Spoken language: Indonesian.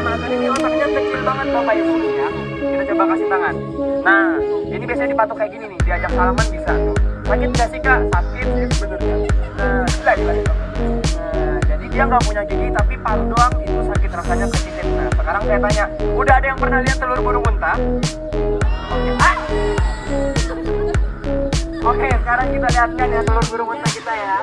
anak-anak ini otaknya kecil banget Bapak Ibu ya. Kita coba kasih tangan. Nah, ini biasanya dipatok kayak gini nih, diajak salaman bisa tuh. Sakit gak sih Kak? Sakit sih sebenarnya. Nah, gila. Nah, jadi dia nggak punya gigi tapi paru doang itu sakit rasanya kecicit. Nah, sekarang saya tanya, udah ada yang pernah lihat telur burung unta? Oke, Oke, sekarang kita lihatkan ya telur burung unta kita ya.